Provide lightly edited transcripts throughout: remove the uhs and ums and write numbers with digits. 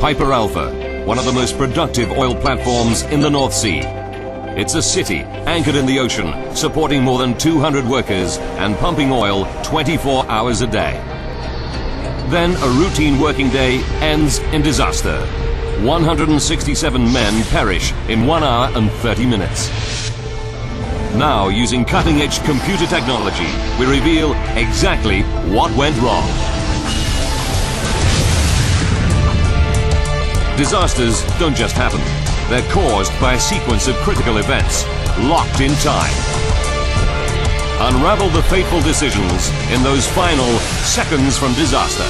Piper Alpha, one of the most productive oil platforms in the North Sea. It's a city anchored in the ocean, supporting more than 200 workers and pumping oil 24 hours a day. Then a routine working day ends in disaster. 167 men perish in 1 hour and 30 minutes. Now, using cutting-edge computer technology, we reveal exactly what went wrong. Disasters don't just happen. They're caused by a sequence of critical events, locked in time. Unravel the fateful decisions in those final seconds from disaster.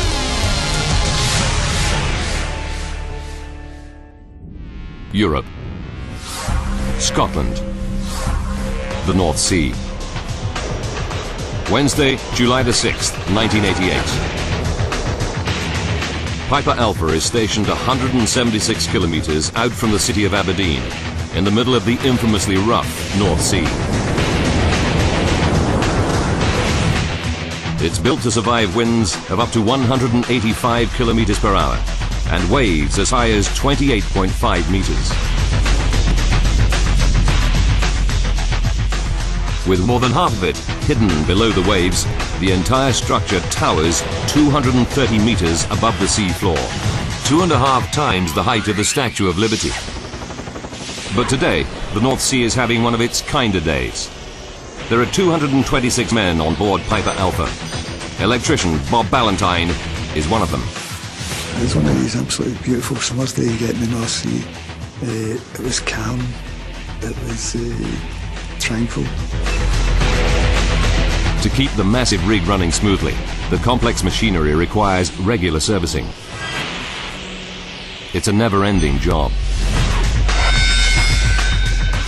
Europe, Scotland, the North Sea. Wednesday, July the 6th, 1988. Piper Alpha is stationed 176 kilometers out from the city of Aberdeen, in the middle of the infamously rough North Sea. It's built to survive winds of up to 185 kilometers per hour and waves as high as 28.5 meters. With more than half of it hidden below the waves, the entire structure towers 230 meters above the sea floor, 2.5 times the height of the Statue of Liberty. But today, the North Sea is having one of its kinder days. There are 226 men on board Piper Alpha. Electrician Bob Ballantyne is one of them. It was one of these absolutely beautiful summer's days you get in the North Sea. It was calm, it was tranquil. To keep the massive rig running smoothly, the complex machinery requires regular servicing. It's a never-ending job.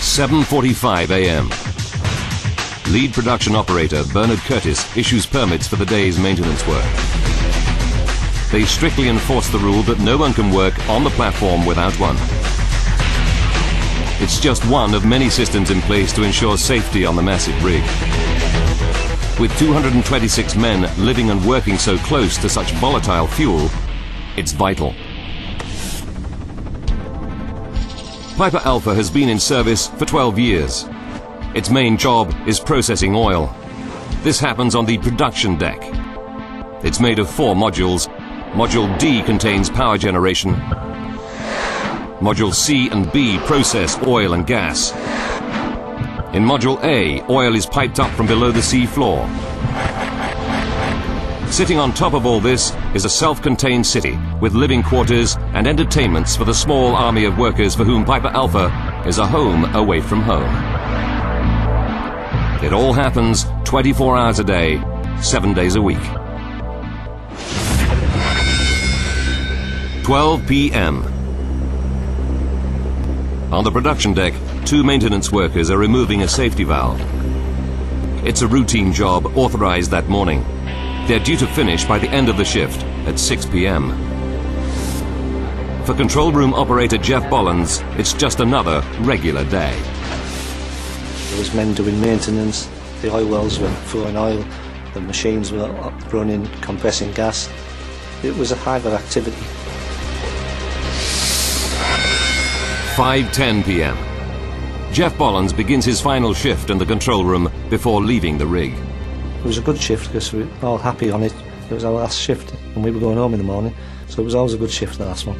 7:45 a.m. Lead production operator Bernard Curtis issues permits for the day's maintenance work. They strictly enforce the rule that no one can work on the platform without one. It's just one of many systems in place to ensure safety on the massive rig. With 226 men living and working so close to such volatile fuel, it's vital. Piper Alpha has been in service for 12 years. Its main job is processing oil. This happens on the production deck. It's made of 4 modules. Module D contains power generation. Module C and B process oil and gas. In Module A, oil is piped up from below the sea floor. Sitting on top of all this is a self-contained city with living quarters and entertainments for the small army of workers for whom Piper Alpha is a home away from home. It all happens 24 hours a day, 7 days a week. 12 p.m. On the production deck, 2 maintenance workers are removing a safety valve. It's a routine job authorized that morning. They're due to finish by the end of the shift at 6 p.m. For control room operator Jeff Bollins, it's just another regular day. There was men doing maintenance, the oil wells were flowing oil, the machines were running, compressing gas. It was a hive of activity. 5:10 p.m. Jeff Bollins begins his final shift in the control room before leaving the rig. It was a good shift because we were all happy on it. It was our last shift and we were going home in the morning, so it was always a good shift, the last one.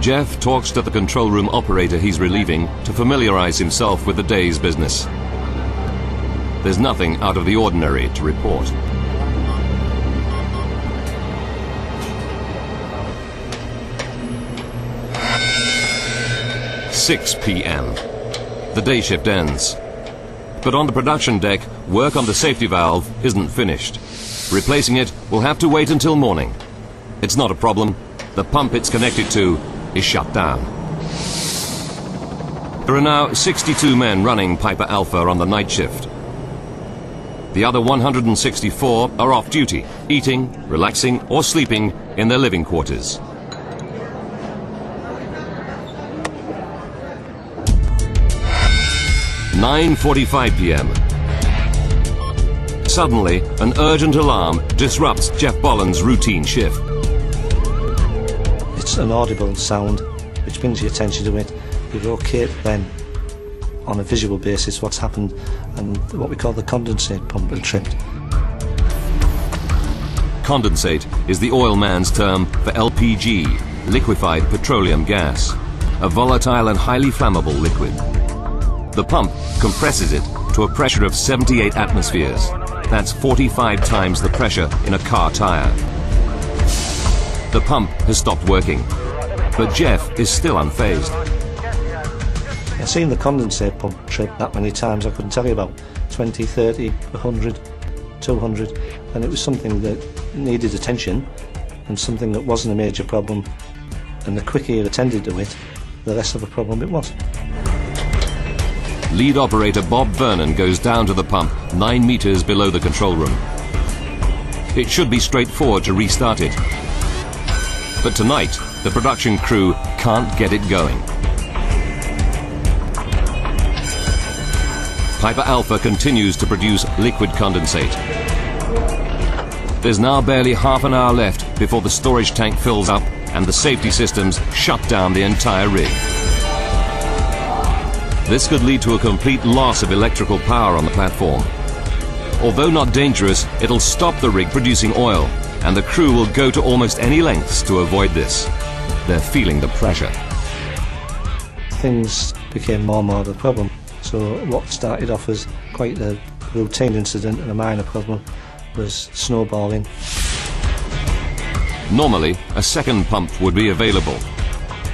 Jeff talks to the control room operator he's relieving to familiarize himself with the day's business. There's nothing out of the ordinary to report. "6 p.m. The day shift ends. But on the production deck, work on the safety valve isn't finished. Replacing it will have to wait until morning. It's not a problem. The pump it's connected to is shut down. There are now 62 men running Piper Alpha on the night shift. The other 164 are off duty, eating, relaxing, or sleeping in their living quarters. "9:45 p.m. Suddenly, an urgent alarm disrupts Jeff Bollins' routine shift. it's an audible sound which brings your attention to it. You locate then on a visual basis what's happened, and what we call the condensate pump will tripped. Condensate is the oil man's term for LPG, liquefied petroleum gas, a volatile and highly flammable liquid. The pump compresses it to a pressure of 78 atmospheres. That's 45 times the pressure in a car tire. The pump has stopped working, but Jeff is still unfazed. I've seen the condensate pump trip that many times. I couldn't tell you about 20, 30, 100, 200, and it was something that needed attention and something that wasn't a major problem, and the quicker you attended to it, the less of a problem it was. Lead operator Bob Vernon goes down to the pump 9 meters below the control room. It should be straightforward to restart it, but tonight the production crew can't get it going. Piper Alpha continues to produce liquid condensate. There's now barely half an hour left before the storage tank fills up and the safety systems shut down the entire rig. This could lead to a complete loss of electrical power on the platform. Although not dangerous, it'll stop the rig producing oil, and the crew will go to almost any lengths to avoid this. They're feeling the pressure. Things became more and more of a problem. So what started off as quite a routine incident and a minor problem was snowballing. Normally, a second pump would be available,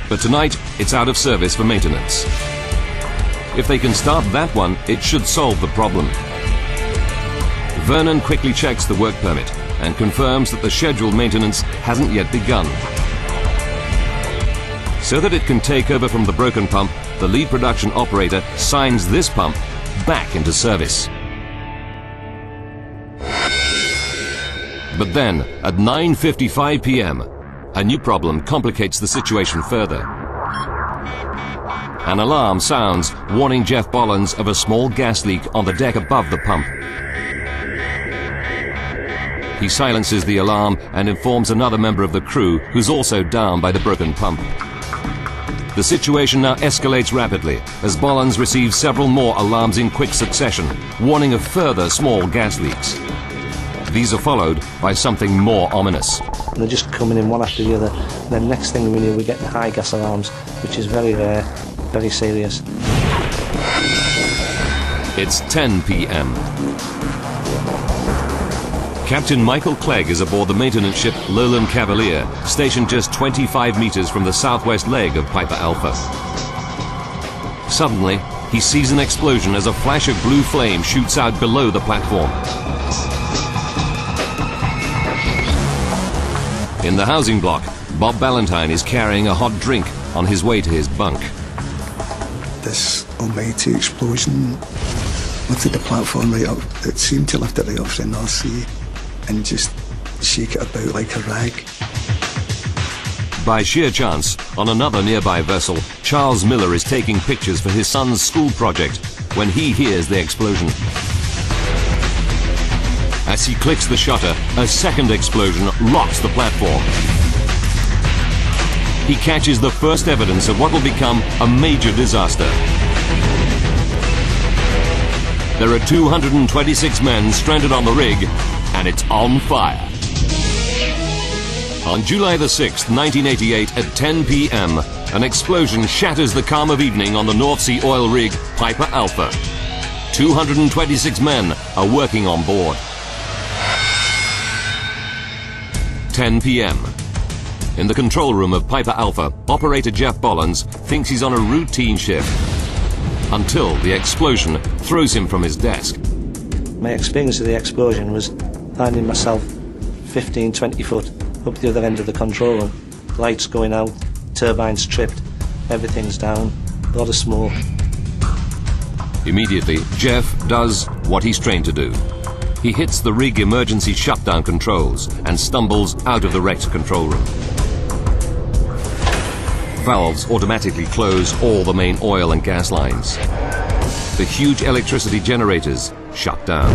but tonight it's out of service for maintenance. If they can start that one, it should solve the problem. Vernon quickly checks the work permit and confirms that the scheduled maintenance hasn't yet begun. So that it can take over from the broken pump, the lead production operator signs this pump back into service. But then, at 9:55 p.m., a new problem complicates the situation further. An alarm sounds, warning Jeff Bollens of a small gas leak on the deck above the pump. He silences the alarm and informs another member of the crew, who's also down by the broken pump. The situation now escalates rapidly as Bollens receives several more alarms in quick succession, warning of further small gas leaks. These are followed by something more ominous. And they're just coming in one after the other. And then next thing we knew, we're getting high gas alarms, which is very rare, very serious. It's 10 p.m. Captain Michael Clegg is aboard the maintenance ship Lowland Cavalier, stationed just 25 meters from the southwest leg of Piper Alpha. Suddenly, he sees an explosion as a flash of blue flame shoots out below the platform. In the housing block, Bob Ballantyne is carrying a hot drink on his way to his bunk. This almighty explosion lifted the platform right up. It seemed to lift it right off the North Sea and just shake it about like a rag. By sheer chance, on another nearby vessel, Charles Miller is taking pictures for his son's school project when he hears the explosion. As he clicks the shutter, a second explosion rocks the platform. He catches the first evidence of what will become a major disaster. There are 226 men stranded on the rig, and it's on fire. On July the 6th, 1988, at 10 p.m., an explosion shatters the calm of evening on the North Sea oil rig Piper Alpha. 226 men are working on board. 10 p.m. In the control room of Piper Alpha, operator Jeff Bollens thinks he's on a routine shift, until the explosion throws him from his desk. My experience of the explosion was finding myself 15, 20 foot up the other end of the control room. Lights going out, turbines tripped, everything's down, a lot of smoke. Immediately, Jeff does what he's trained to do. He hits the rig emergency shutdown controls and stumbles out of the wrecked control room. Valves automatically close all the main oil and gas lines. The huge electricity generators shut down.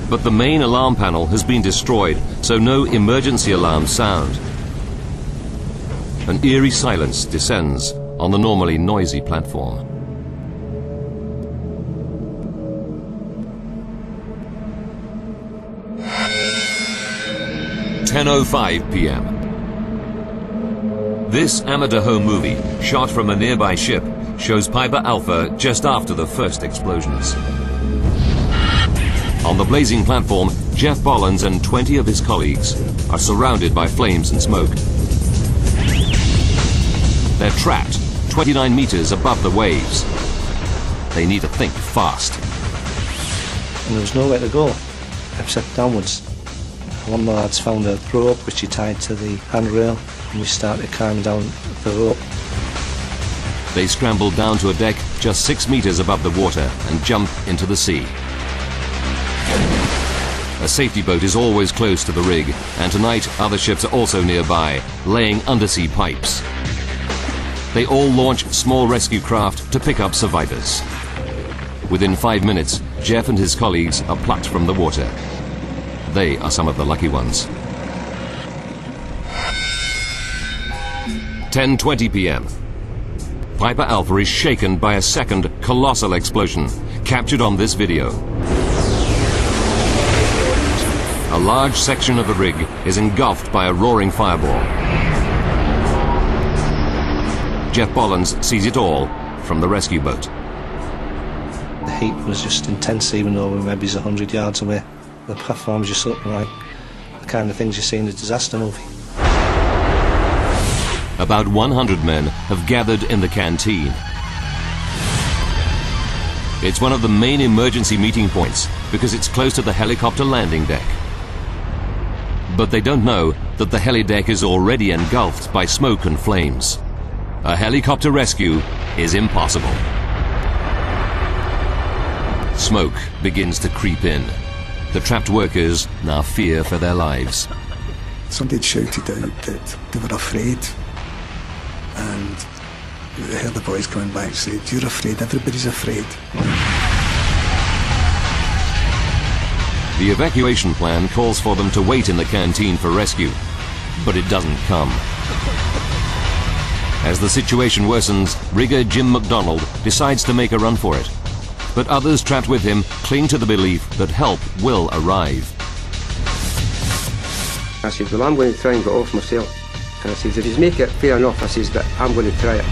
But the main alarm panel has been destroyed, so no emergency alarms sound. An eerie silence descends on the normally noisy platform. "10:05 p.m. This amateur home movie, shot from a nearby ship, shows Piper Alpha just after the first explosions. On the blazing platform, Jeff Bollins and 20 of his colleagues are surrounded by flames and smoke. They're trapped 29 meters above the waves. They need to think fast. And there was nowhere to go except downwards. One of the lads found a rope which he tied to the handrail, and we started climbing down the rope. They scramble down to a deck just 6 meters above the water and jump into the sea. A safety boat is always close to the rig, and tonight other ships are also nearby, laying undersea pipes. They all launch small rescue craft to pick up survivors. Within 5 minutes, Jeff and his colleagues are plucked from the water. They are some of the lucky ones. 10:20 p.m. Piper Alpha is shaken by a second colossal explosion, captured on this video. A large section of the rig is engulfed by a roaring fireball. Jeff Bollins sees it all from the rescue boat. The heat was just intense, even though we were maybe 100 yards away. The platform just looked like the kind of things you see in a disaster movie. About 100 men have gathered in the canteen. It's one of the main emergency meeting points because it's close to the helicopter landing deck. But they don't know that the heli deck is already engulfed by smoke and flames. A helicopter rescue is impossible. Smoke begins to creep in. The trapped workers now fear for their lives. Somebody had shouted out that they were afraid, and I heard the boys coming back and said, "You're afraid, everybody's afraid." The evacuation plan calls for them to wait in the canteen for rescue, but it doesn't come. As the situation worsens, rigger Jim McDonald decides to make a run for it. But others trapped with him cling to the belief that help will arrive. I said, well, I'm going to try and get off myself. And I said, if you make it fair enough, I says that I'm going to try it.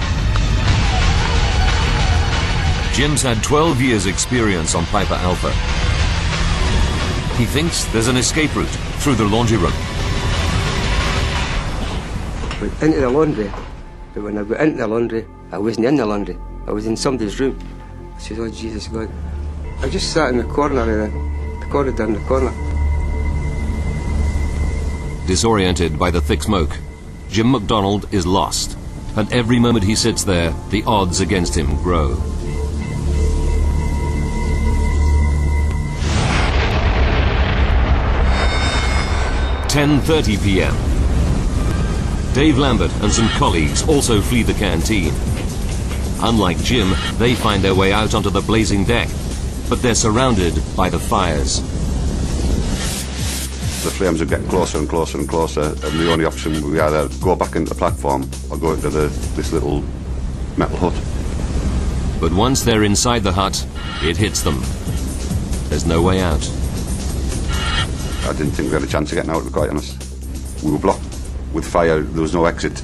Jim's had 12 years' experience on Piper Alpha. He thinks there's an escape route through the laundry room. I went into the laundry, but when I got into the laundry, I wasn't in the laundry. I was in somebody's room. I said, oh, Jesus God. I just sat in the corner of the corridor in the corner. Disoriented by the thick smoke, Jim McDonald is lost. And every moment he sits there, the odds against him grow. "10:30 p.m. Dave Lambert and some colleagues also flee the canteen. Unlike Jim, they find their way out onto the blazing deck, but they're surrounded by the fires. The flames are getting closer and closer and closer, and the only option we either go back into the platform or go into this little metal hut. But once they're inside the hut, it hits them. There's no way out. I didn't think we had a chance of getting out, to be quite honest. We were blocked with fire, there was no exit.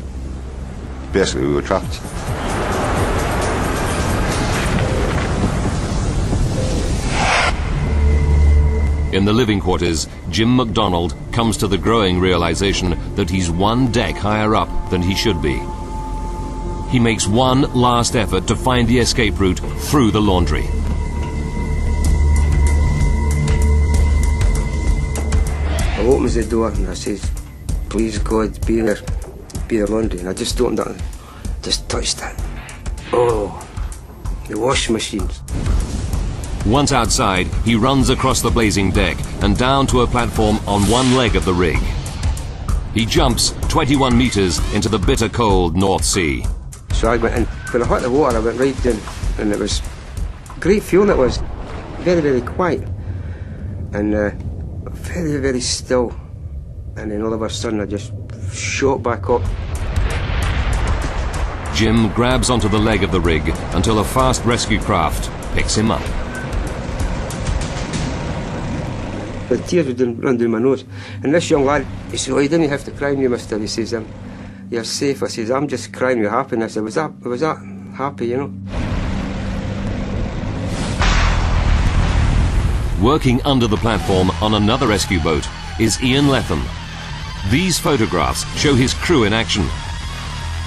Basically, we were trapped. In the living quarters, Jim McDonald comes to the growing realization that he's one deck higher up than he should be. He makes one last effort to find the escape route through the laundry. I opens the door and I says, please God, be there laundry. And I just opened it and just touched it. Oh, the washing machines. Once outside, he runs across the blazing deck and down to a platform on one leg of the rig. He jumps 21 meters into the bitter cold North Sea. So I went in. When I hit the water, I went right down, and it was great feeling. It was very, very quiet. and very, very still. And then all of a sudden I just shot back up. Jim grabs onto the leg of the rig until a fast rescue craft picks him up. The tears would run down my nose. And this young lad, he said, "Oh, you didn't have to cry me, mister." He says, "You're safe." I says, "I'm just crying with happiness." I was that happy, you know. Working under the platform on another rescue boat is Ian Letham. These photographs show his crew in action.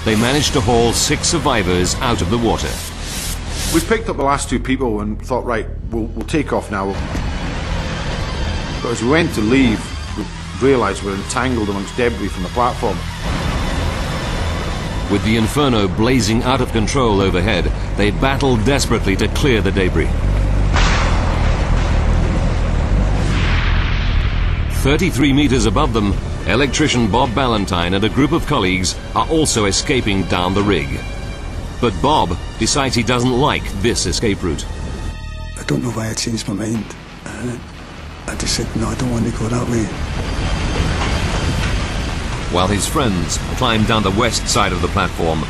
They managed to haul 6 survivors out of the water. We picked up the last 2 people and thought, right, we'll take off now. But as we went to leave, we realised we were entangled amongst debris from the platform. With the inferno blazing out of control overhead, they battled desperately to clear the debris. 33 meters above them, electrician Bob Ballantyne and a group of colleagues are also escaping down the rig. But Bob decides he doesn't like this escape route. I don't know why I changed my mind. I just said, no, I don't want to go that way. While his friends climb down the west side of the platform,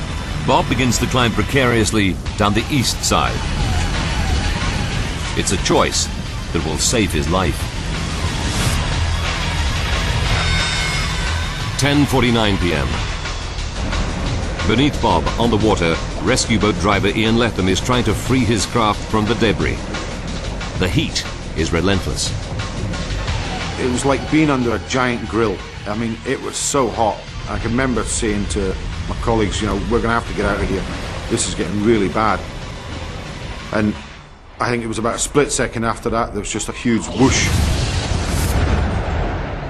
Bob begins to climb precariously down the east side. It's a choice that will save his life. 10:49 p.m. Beneath Bob, on the water, rescue boat driver Ian Letham is trying to free his craft from the debris. The heat is relentless. It was like being under a giant grill. I mean, it was so hot. I can remember saying to my colleagues, you know, we're going to have to get out of here. This is getting really bad. And I think it was about a split second after that, there was just a huge whoosh.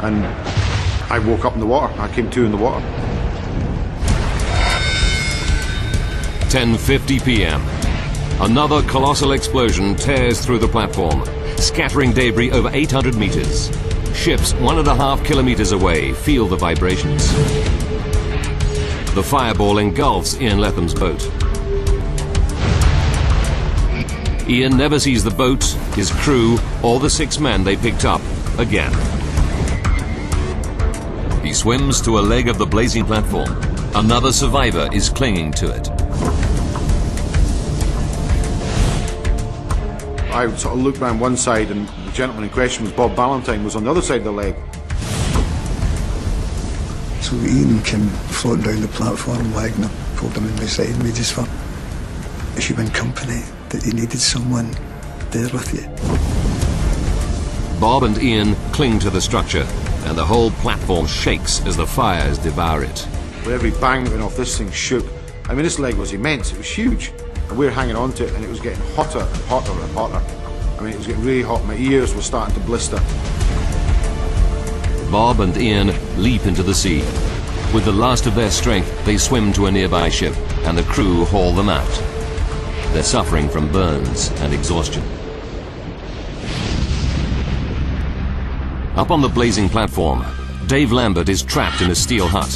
And I woke up in the water. I came to in the water. 10:50 p.m. Another colossal explosion tears through the platform, scattering debris over 800 meters. Ships 1.5 kilometers away feel the vibrations. The fireball engulfs Ian Letham's boat. Ian never sees the boat, his crew, or the 6 men they picked up again. He swims to a leg of the blazing platform. Another survivor is clinging to it. I sort of looked round one side and the gentleman in question was Bob Ballantyne, was on the other side of the leg. So Ian came floating down the platform, Wagner pulled him in beside me just for human company, that he needed someone there with you. Bob and Ian cling to the structure, and the whole platform shakes as the fires devour it. With every bang that went off, this thing shook. I mean, this leg was immense, it was huge. And we were hanging on to it, and it was getting hotter and hotter and hotter. I mean, it was getting really hot. My ears were starting to blister. Bob and Ian leap into the sea. With the last of their strength, they swim to a nearby ship, and the crew haul them out. They're suffering from burns and exhaustion. Up on the blazing platform, Dave Lambert is trapped in a steel hut.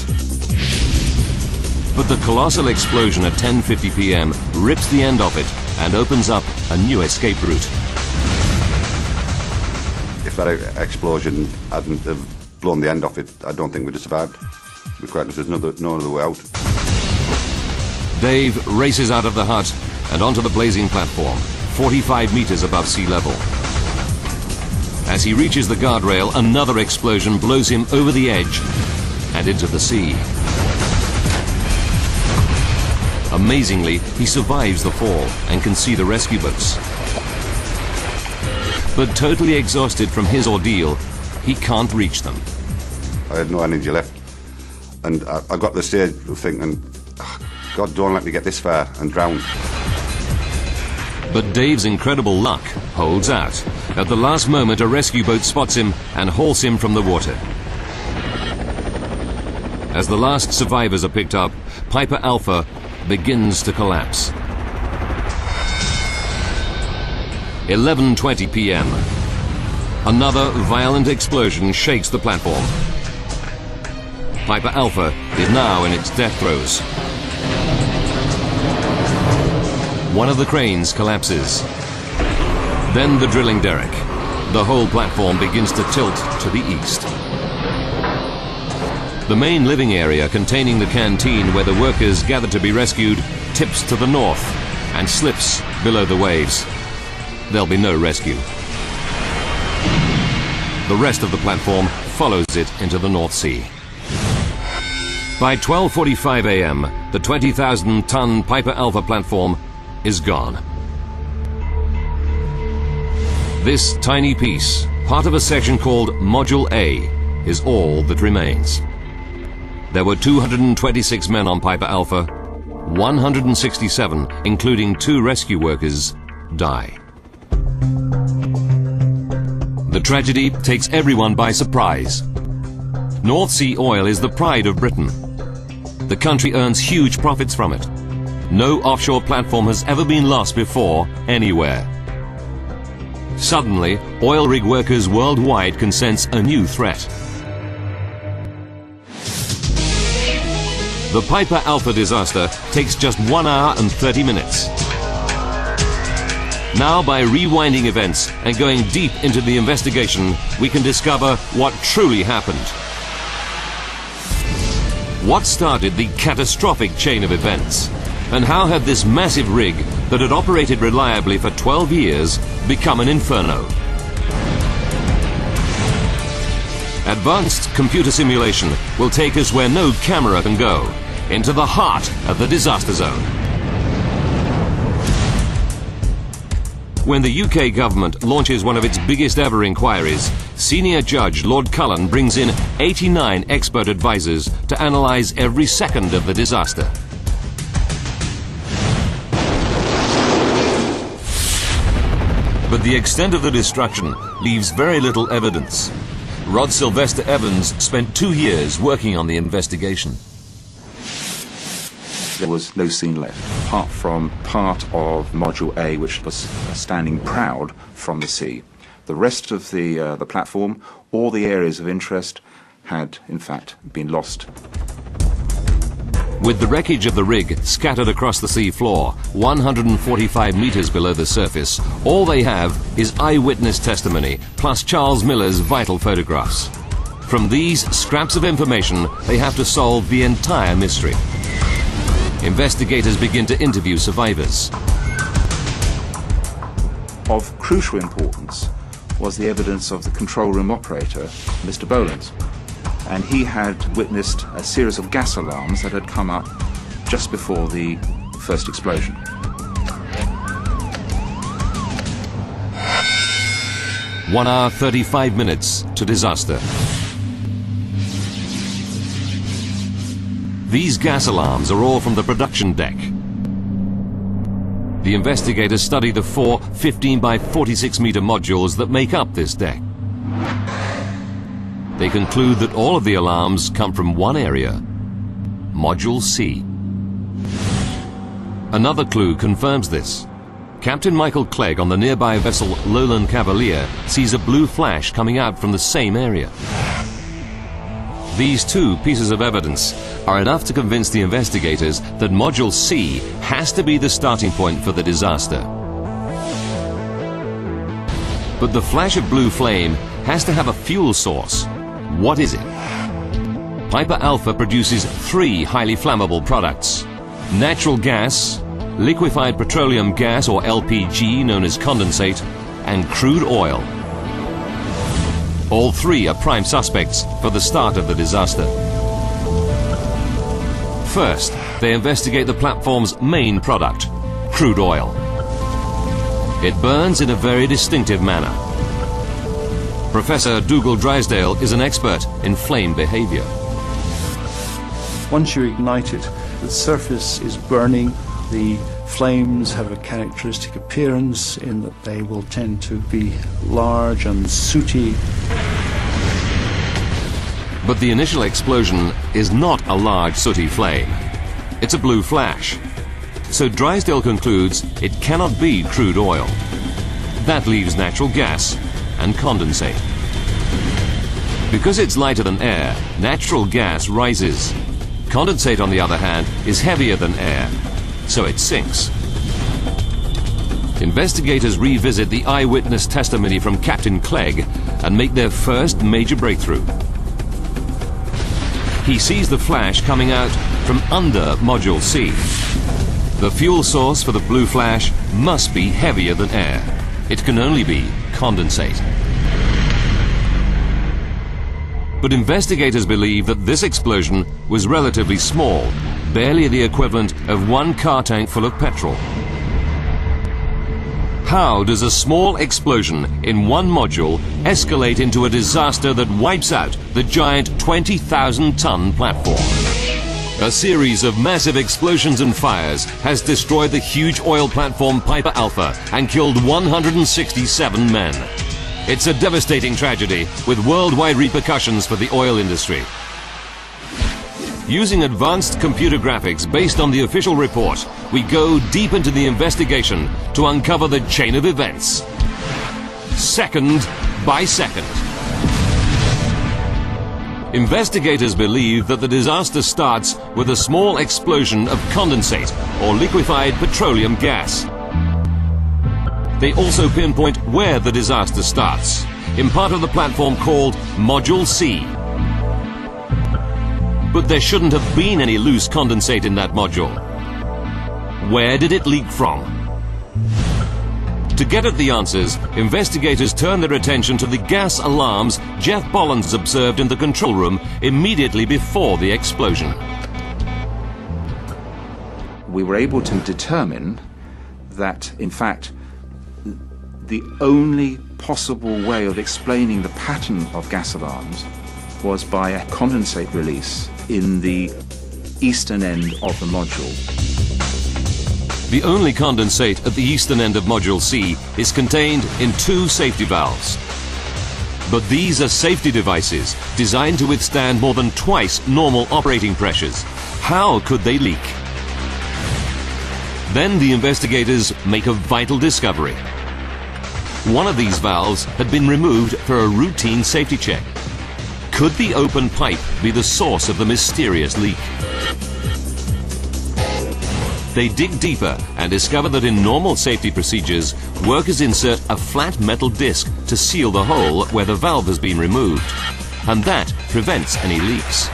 But the colossal explosion at 10:50 p.m. rips the end off it and opens up a new escape route. If that explosion hadn't have blown the end off it, I don't think we'd have survived. There's no other way out. Dave races out of the hut and onto the blazing platform, 45 meters above sea level. As he reaches the guardrail, another explosion blows him over the edge and into the sea. Amazingly, he survives the fall and can see the rescue boats. But totally exhausted from his ordeal, he can't reach them. I had no energy left. And I got to the stage thinking, oh, God, don't let me get this far and drown. But Dave's incredible luck holds out. At the last moment, a rescue boat spots him and hauls him from the water. As the last survivors are picked up, Piper Alpha begins to collapse. 11:20 p.m. Another violent explosion shakes the platform. Piper Alpha is now in its death throes. One of the cranes collapses. Then the drilling derrick. the whole platform begins to tilt to the east. The main living area containing the canteen where the workers gather to be rescued tips to the north and slips below the waves. There'll be no rescue. The rest of the platform follows it into the North Sea. By 12:45 a.m., the 20,000-ton Piper Alpha platform is gone. This tiny piece, part of a section called Module A, is all that remains. There were 226 men on Piper Alpha. 167, including 2 rescue workers, die. The tragedy takes everyone by surprise. North Sea oil is the pride of Britain. The country earns huge profits from it. No offshore platform has ever been lost before, anywhere. Suddenly, oil rig workers worldwide can sense a new threat. The Piper Alpha disaster takes just 1 hour and 30 minutes. Now, by rewinding events and going deep into the investigation, we can discover what truly happened. What started the catastrophic chain of events? And how had this massive rig that had operated reliably for 12 years become an inferno? Advanced computer simulation will take us where no camera can go, into the heart of the disaster zone. When the UK government launches one of its biggest ever inquiries, Senior Judge Lord Cullen brings in 89 expert advisors to analyse every second of the disaster. But the extent of the destruction leaves very little evidence. Rod Sylvester Evans spent 2 years working on the investigation. There was no scene left, apart from part of Module A, which was standing proud from the sea. The rest of the platform, all the areas of interest, had in fact been lost. With the wreckage of the rig scattered across the sea floor, 145 meters below the surface, all they have is eyewitness testimony, plus Charles Miller's vital photographs. From these scraps of information, they have to solve the entire mystery. Investigators begin to interview survivors. Of crucial importance was the evidence of the control room operator, Mr. Bolins. And he had witnessed a series of gas alarms that had come up just before the first explosion. One hour, 35 minutes to disaster. These gas alarms are all from the production deck. The investigators study the 4 15 by 46 meter modules that make up this deck. They conclude that all of the alarms come from one area, Module C. Another clue confirms this. Captain Michael Clegg on the nearby vessel Lowland Cavalier sees a blue flash coming out from the same area. These 2 pieces of evidence are enough to convince the investigators that Module C has to be the starting point for the disaster. But the flash of blue flame has to have a fuel source. What is it? Piper Alpha produces 3 highly flammable products: natural gas, liquefied petroleum gas or LPG known as condensate, and crude oil. All 3 are prime suspects for the start of the disaster. First, they investigate the platform's main product, crude oil. It burns in a very distinctive manner. Professor Dougal Drysdale is an expert in flame behavior. Once you ignite it, the surface is burning. The flames have a characteristic appearance in that they will tend to be large and sooty. But the initial explosion is not a large sooty flame. It's a blue flash. So Drysdale concludes it cannot be crude oil. That leaves natural gas and condensate. Because it's lighter than air, natural gas rises. Condensate, on the other hand, is heavier than air, so it sinks. investigators revisit the eyewitness testimony from Captain Clegg and make their first major breakthrough. He sees the flash coming out from under Module C. The fuel source for the blue flash must be heavier than air. It can only be condensate. But investigators believe that this explosion was relatively small, barely the equivalent of one car tank full of petrol. How does a small explosion in one module escalate into a disaster that wipes out the giant 20,000-ton platform? A series of massive explosions and fires has destroyed the huge oil platform Piper Alpha and killed 167 men. It's a devastating tragedy with worldwide repercussions for the oil industry. Using advanced computer graphics based on the official report, we go deep into the investigation to uncover the chain of events, second by second. Investigators believe that the disaster starts with a small explosion of condensate or liquefied petroleum gas. They also pinpoint where the disaster starts, in part of the platform called Module C. But there shouldn't have been any loose condensate in that module. Where did it leak from? To get at the answers, investigators turn their attention to the gas alarms Jeff Bollins observed in the control room immediately before the explosion. We were able to determine that, in fact, the only possible way of explaining the pattern of gas alarms was by a condensate release in the eastern end of the module. The only condensate at the eastern end of Module C is contained in two safety valves. But these are safety devices designed to withstand more than twice normal operating pressures. How could they leak? Then the investigators make a vital discovery. One of these valves had been removed for a routine safety check. Could the open pipe be the source of the mysterious leak? They dig deeper and discover that in normal safety procedures, workers insert a flat metal disc to seal the hole where the valve has been removed, and that prevents any leaks.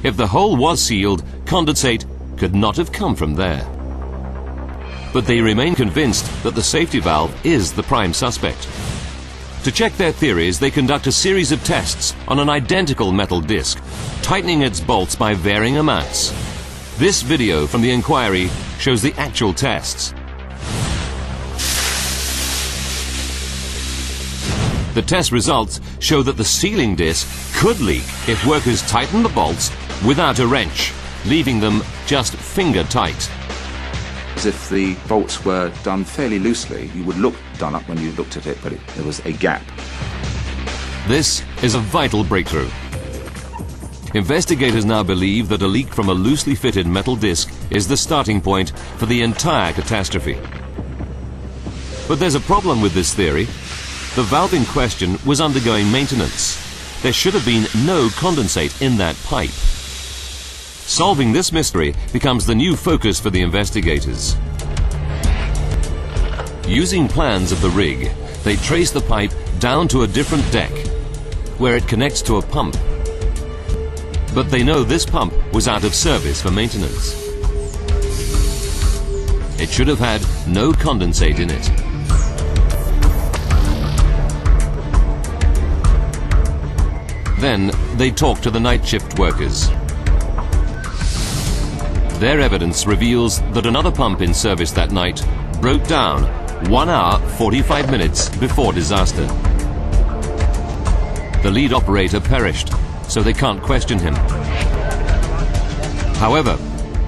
If the hole was sealed, condensate could not have come from there. But they remain convinced that the safety valve is the prime suspect. To check their theories, they conduct a series of tests on an identical metal disc, tightening its bolts by varying amounts. This video from the inquiry shows the actual tests. The test results show that the sealing disc could leak if workers tighten the bolts without a wrench, leaving them just finger tight. As if the bolts were done fairly loosely, you would look done up when you looked at it, but there was a gap. This is a vital breakthrough. Investigators now believe that a leak from a loosely fitted metal disc is the starting point for the entire catastrophe. But there's a problem with this theory. The valve in question was undergoing maintenance. There should have been no condensate in that pipe. Solving this mystery becomes the new focus for the investigators. Using plans of the rig, they trace the pipe down to a different deck, where it connects to a pump. But they know this pump was out of service for maintenance. It should have had no condensate in it. Then they talk to the night shift workers. Their evidence reveals that another pump in service that night broke down 1 hour 45 minutes before disaster. The lead operator perished, so they can't question him. However,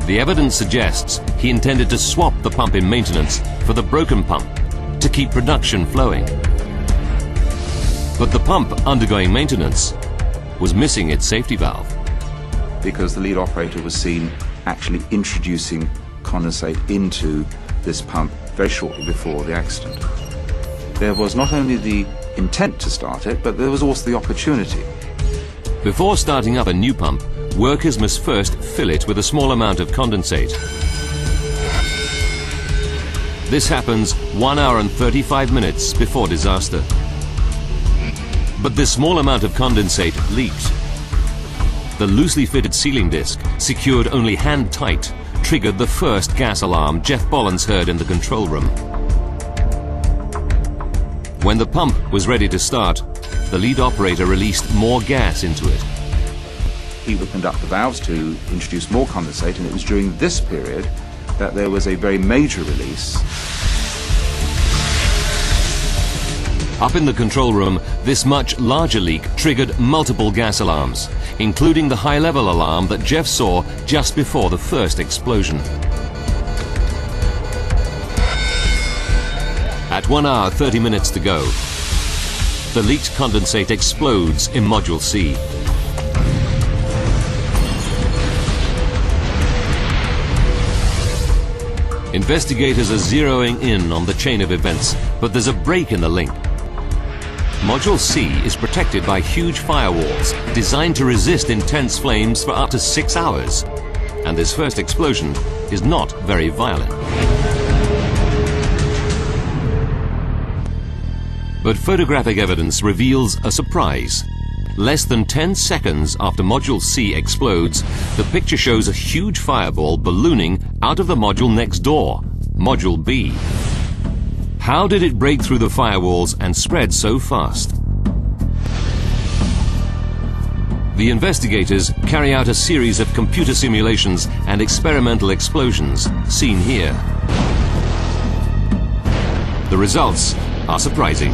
the evidence suggests he intended to swap the pump in maintenance for the broken pump to keep production flowing. But the pump undergoing maintenance was missing its safety valve. Because the lead operator was seen actually introducing condensate into this pump very shortly before the accident. There was not only the intent to start it, but there was also the opportunity. Before starting up a new pump, workers must first fill it with a small amount of condensate. This happens 1 hour and 35 minutes before disaster. But this small amount of condensate leaked. The loosely fitted sealing disc, secured only hand-tight, triggered the first gas alarm Jeff Bollens heard in the control room. When the pump was ready to start, the lead operator released more gas into it. He would conduct the valves to introduce more condensate, and it was during this period that there was a very major release. Up in the control room, this much larger leak triggered multiple gas alarms, including the high-level alarm that Jeff saw just before the first explosion. At 1 hour 30 minutes to go, the leaked condensate explodes in Module C. Investigators are zeroing in on the chain of events, but there's a break in the link. Module C is protected by huge firewalls designed to resist intense flames for up to 6 hours. And this first explosion is not very violent. But photographic evidence reveals a surprise. Less than 10 seconds after Module C explodes, the picture shows a huge fireball ballooning out of the module next door, Module B. How did it break through the firewalls and spread so fast? The investigators carry out a series of computer simulations and experimental explosions, seen here. The results are surprising.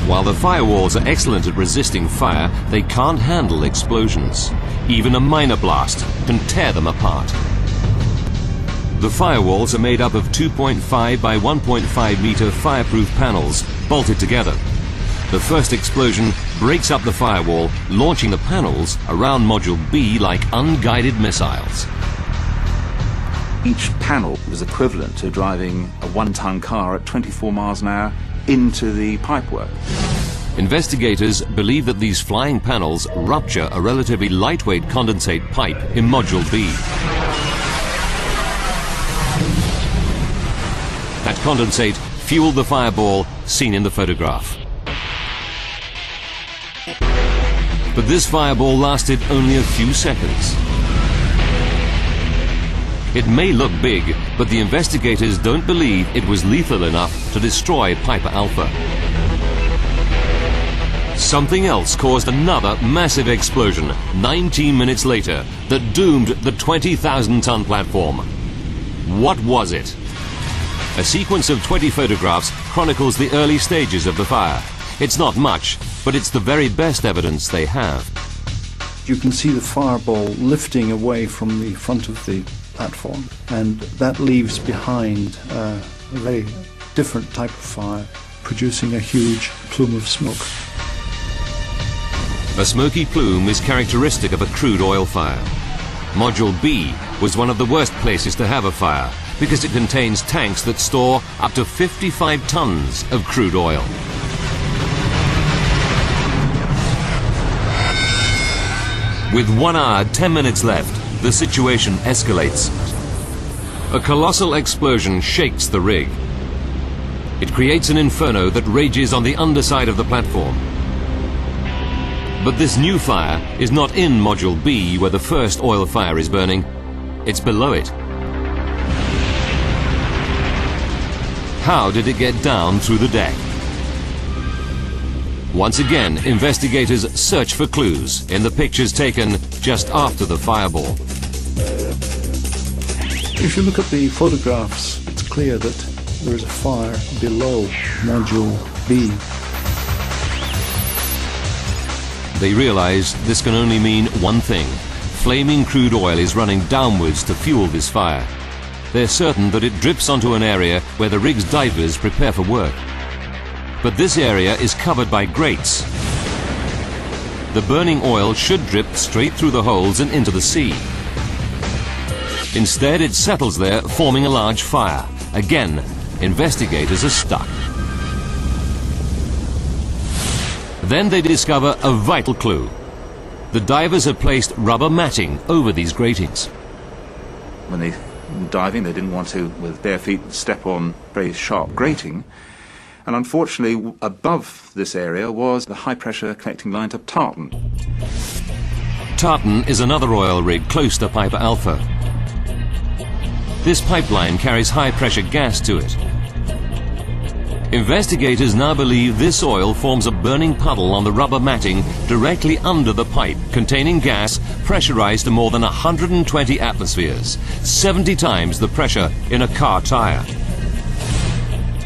While the firewalls are excellent at resisting fire, they can't handle explosions. Even a minor blast can tear them apart. The firewalls are made up of 2.5 by 1.5 meter fireproof panels bolted together. The first explosion breaks up the firewall, launching the panels around Module B like unguided missiles. Each panel was equivalent to driving a 1-ton car at 24 miles an hour into the pipework. Investigators believe that these flying panels rupture a relatively lightweight condensate pipe in Module B. That condensate fueled the fireball seen in the photograph. But this fireball lasted only a few seconds. It may look big, but the investigators don't believe it was lethal enough to destroy Piper Alpha. Something else caused another massive explosion 19 minutes later that doomed the 20,000-ton platform. What was it? A sequence of 20 photographs chronicles the early stages of the fire. It's not much, but it's the very best evidence they have. You can see the fireball lifting away from the front of the platform, and that leaves behind a very different type of fire, producing a huge plume of smoke. A smoky plume is characteristic of a crude oil fire. Module B was one of the worst places to have a fire because it contains tanks that store up to 55 tons of crude oil. With 1 hour, 10 minutes left, the situation escalates. A colossal explosion shakes the rig. It creates an inferno that rages on the underside of the platform. But this new fire is not in Module B where the first oil fire is burning. It's below it. How did it get down through the deck? Once again, investigators search for clues in the pictures taken just after the fireball. If you look at the photographs, it's clear that there is a fire below Module B. They realize this can only mean one thing. Flaming crude oil is running downwards to fuel this fire. They're certain that it drips onto an area where the rig's divers prepare for work. But this area is covered by grates. The burning oil should drip straight through the holes and into the sea. Instead, it settles there, forming a large fire. Again, investigators are stuck. Then they discover a vital clue. The divers have placed rubber matting over these gratings. When they diving. They didn't want to, with bare feet, step on very sharp grating. And unfortunately, above this area was the high-pressure connecting line to Tartan. Tartan is another oil rig close to Piper Alpha. This pipeline carries high-pressure gas to it. Investigators now believe this oil forms a burning puddle on the rubber matting directly under the pipe, containing gas pressurized to more than 120 atmospheres, 70 times the pressure in a car tire.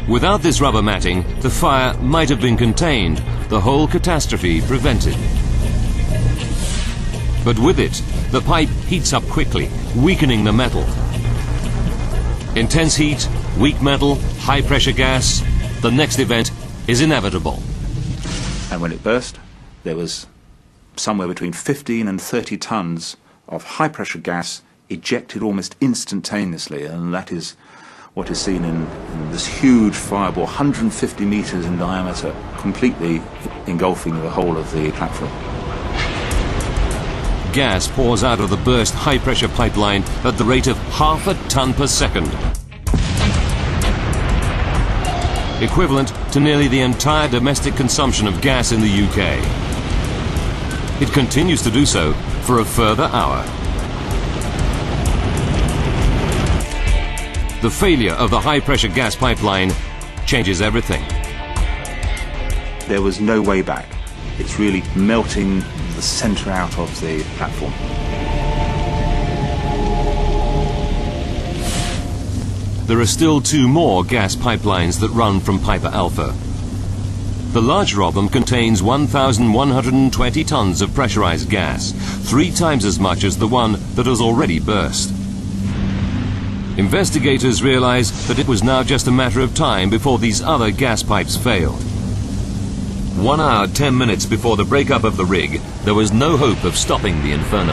Without this rubber matting, the fire might have been contained, the whole catastrophe prevented. But with it, the pipe heats up quickly, weakening the metal. Intense heat, weak metal, high-pressure gas. The next event is inevitable. And when it burst, there was somewhere between 15 and 30 tons of high-pressure gas ejected almost instantaneously, and that is what is seen in this huge fireball, 150 meters in diameter, completely engulfing the whole of the platform. Gas pours out of the burst high-pressure pipeline at the rate of 0.5 ton per second, equivalent to nearly the entire domestic consumption of gas in the UK. It continues to do so for a further hour. The failure of the high-pressure gas pipeline changes everything. There was no way back. It's really melting the centre out of the platform. There are still 2 more gas pipelines that run from Piper Alpha. The larger of them contains 1,120 tons of pressurized gas, 3 times as much as the one that has already burst. Investigators realized that it was now just a matter of time before these other gas pipes failed. 1 hour, 10 minutes before the breakup of the rig, there was no hope of stopping the inferno.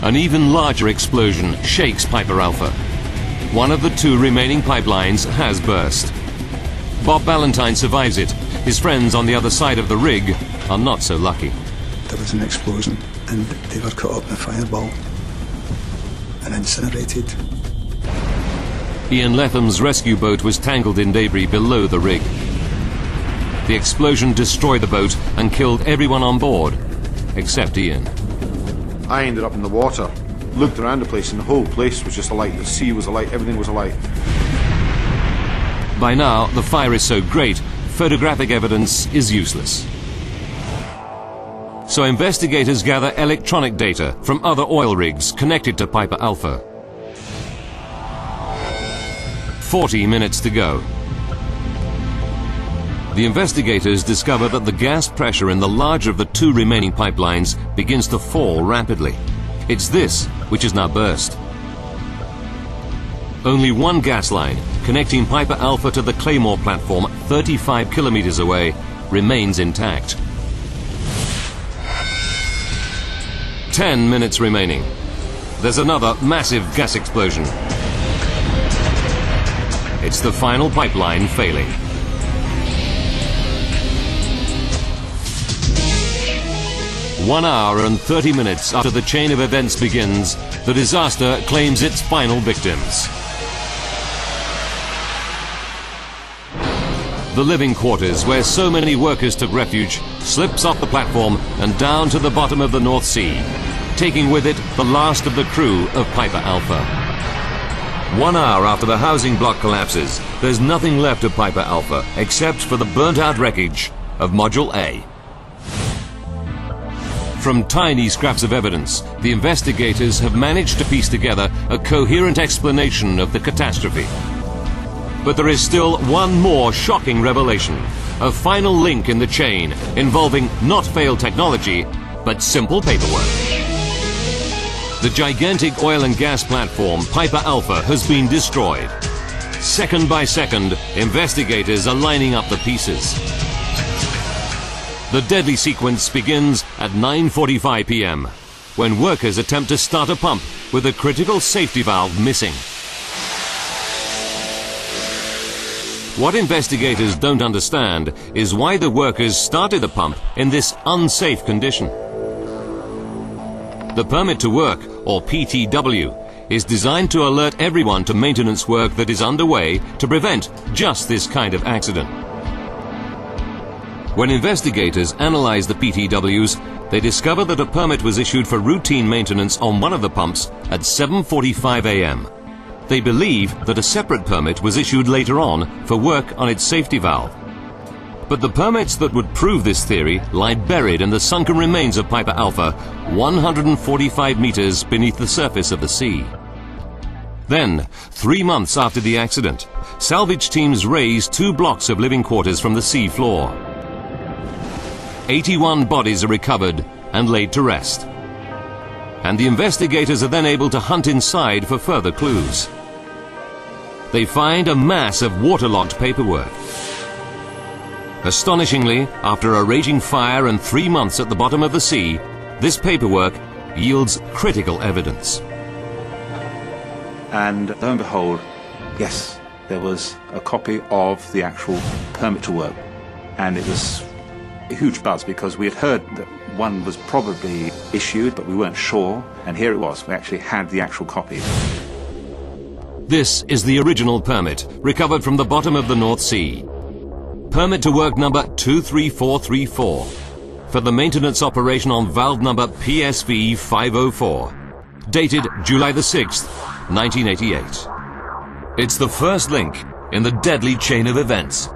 An even larger explosion shakes Piper Alpha. One of the 2 remaining pipelines has burst. Bob Ballantyne survives it. His friends on the other side of the rig are not so lucky. There was an explosion and they were caught up in a fireball and incinerated. Ian Letham's rescue boat was tangled in debris below the rig. The explosion destroyed the boat and killed everyone on board, except Ian. I ended up in the water, looked around the place, and the whole place was just alight. The sea was alight, everything was alight. By now, the fire is so great, photographic evidence is useless. So investigators gather electronic data from other oil rigs connected to Piper Alpha. 40 minutes to go. The investigators discover that the gas pressure in the larger of the 2 remaining pipelines begins to fall rapidly. It's this which is now burst. Only one gas line, connecting Piper Alpha to the Claymore platform 35 kilometers away, remains intact. 10 minutes remaining. There's another massive gas explosion. It's the final pipeline failing. One hour and 30 minutes after the chain of events begins, the disaster claims its final victims. The living quarters, where so many workers took refuge, slips off the platform and down to the bottom of the North Sea, taking with it the last of the crew of Piper Alpha. 1 hour after the housing block collapses, there's nothing left of Piper Alpha except for the burnt-out wreckage of Module A. From tiny scraps of evidence, the investigators have managed to piece together a coherent explanation of the catastrophe. But there is still one more shocking revelation, a final link in the chain involving not failed technology, but simple paperwork. The gigantic oil and gas platform, Piper Alpha, has been destroyed. Second by second, investigators are lining up the pieces. The deadly sequence begins at 9:45 p.m. when workers attempt to start a pump with a critical safety valve missing. What investigators don't understand is why the workers started the pump in this unsafe condition. The permit to work, or PTW, is designed to alert everyone to maintenance work that is underway to prevent just this kind of accident. When investigators analyzed the PTWs, they discovered that a permit was issued for routine maintenance on one of the pumps at 7:45 a.m. They believe that a separate permit was issued later on for work on its safety valve. But the permits that would prove this theory lie buried in the sunken remains of Piper Alpha, 145 meters beneath the surface of the sea. Then, 3 months after the accident, salvage teams raised 2 blocks of living quarters from the sea floor. 81 bodies are recovered and laid to rest. And the investigators are then able to hunt inside for further clues. They find a mass of waterlogged paperwork. Astonishingly, after a raging fire and 3 months at the bottom of the sea, this paperwork yields critical evidence. And lo and behold, yes, there was a copy of the actual permit to work. And it was a huge buzz because we had heard that one was probably issued, but we weren't sure. And here it was, we actually had the actual copy. This is the original permit, recovered from the bottom of the North Sea. Permit to work number 23434 for the maintenance operation on valve number PSV 504, dated July the 6th, 1988. It's the first link in the deadly chain of events.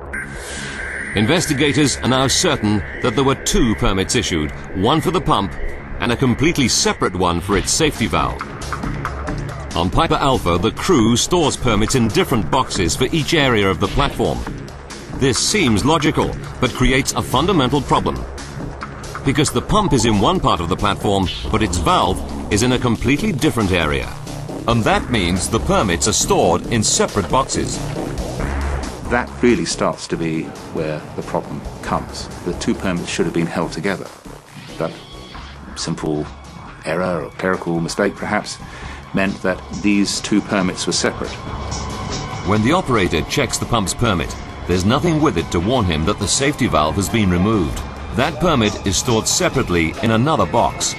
Investigators are now certain that there were 2 permits issued, one for the pump and a completely separate one for its safety valve. On Piper Alpha, the crew stores permits in different boxes for each area of the platform. This seems logical, but creates a fundamental problem. Because the pump is in one part of the platform, but its valve is in a completely different area. And that means the permits are stored in separate boxes. That really starts to be where the problem comes. The 2 permits should have been held together. That simple error or clerical mistake perhaps meant that these 2 permits were separate. When the operator checks the pump's permit, there's nothing with it to warn him that the safety valve has been removed. That permit is stored separately in another box.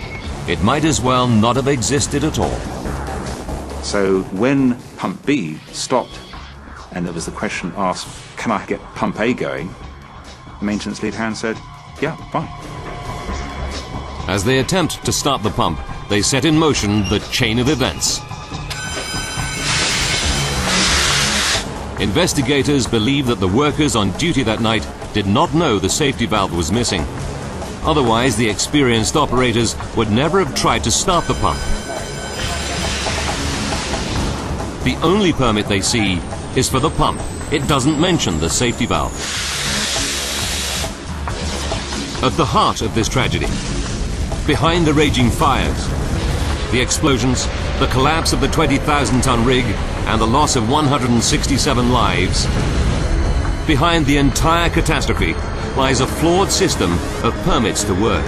It might as well not have existed at all. So when pump B stopped and there was the question asked, can I get pump A going? The maintenance lead hand said, yeah, fine. As they attempt to start the pump, they set in motion the chain of events. Investigators believe that the workers on duty that night did not know the safety valve was missing. Otherwise, the experienced operators would never have tried to start the pump. The only permit they see is for the pump. It doesn't mention the safety valve. At the heart of this tragedy, behind the raging fires, the explosions, the collapse of the 20,000-ton rig, and the loss of 167 lives, behind the entire catastrophe lies a flawed system of permits to work.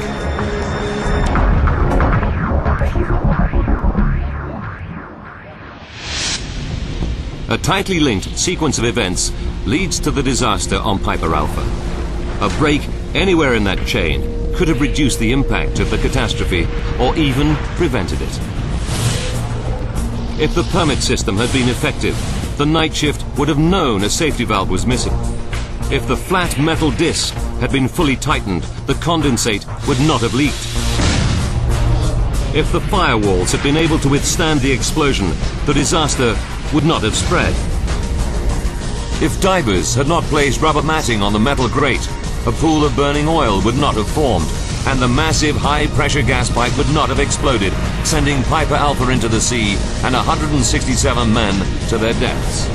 A tightly linked sequence of events leads to the disaster on Piper Alpha. A break anywhere in that chain could have reduced the impact of the catastrophe or even prevented it. If the permit system had been effective, the night shift would have known a safety valve was missing. If the flat metal disc had been fully tightened, the condensate would not have leaked. If the firewalls had been able to withstand the explosion, the disaster would not have spread. If divers had not placed rubber matting on the metal grate, a pool of burning oil would not have formed, and the massive high-pressure gas pipe would not have exploded, sending Piper Alpha into the sea and 167 men to their deaths.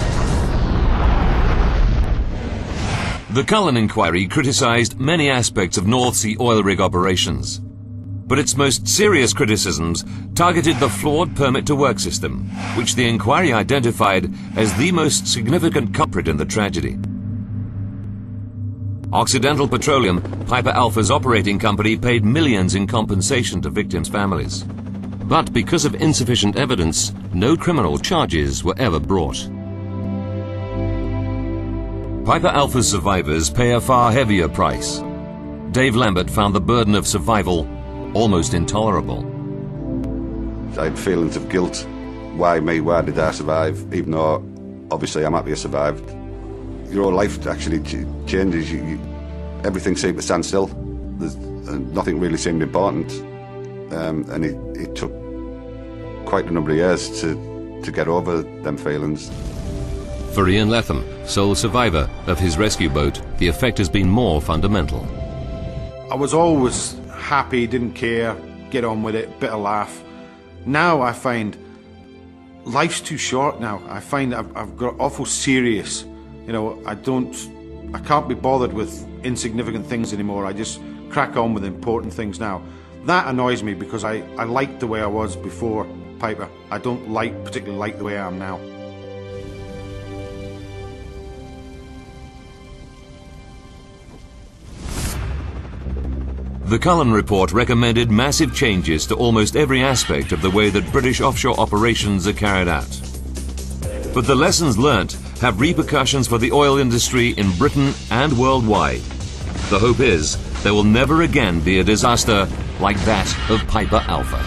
The Cullen inquiry criticised many aspects of North Sea oil rig operations, but its most serious criticisms targeted the flawed permit-to-work system, which the inquiry identified as the most significant culprit in the tragedy. Occidental Petroleum, Piper Alpha's operating company, paid millions in compensation to victims' families. But because of insufficient evidence, no criminal charges were ever brought. Piper Alpha's survivors pay a far heavier price. Dave Lambert found the burden of survival almost intolerable. I had feelings of guilt why me, why did I survive, even though obviously I'm happy I survived. Your whole life actually changes. Everything seemed to stand still. Nothing really seemed important, and it took quite a number of years to get over them feelings. For Ian Lethem, sole survivor of his rescue boat, the effect has been more fundamental. I was always happy, didn't care, get on with it, bit of laugh. Now I find life's too short now. I find I've got awful serious. You know, I can't be bothered with insignificant things anymore. I just crack on with important things now. That annoys me because I liked the way I was before Piper. I don't particularly like the way I am now. The Cullen Report recommended massive changes to almost every aspect of the way that British offshore operations are carried out. But the lessons learnt have repercussions for the oil industry in Britain and worldwide. The hope is there will never again be a disaster like that of Piper Alpha.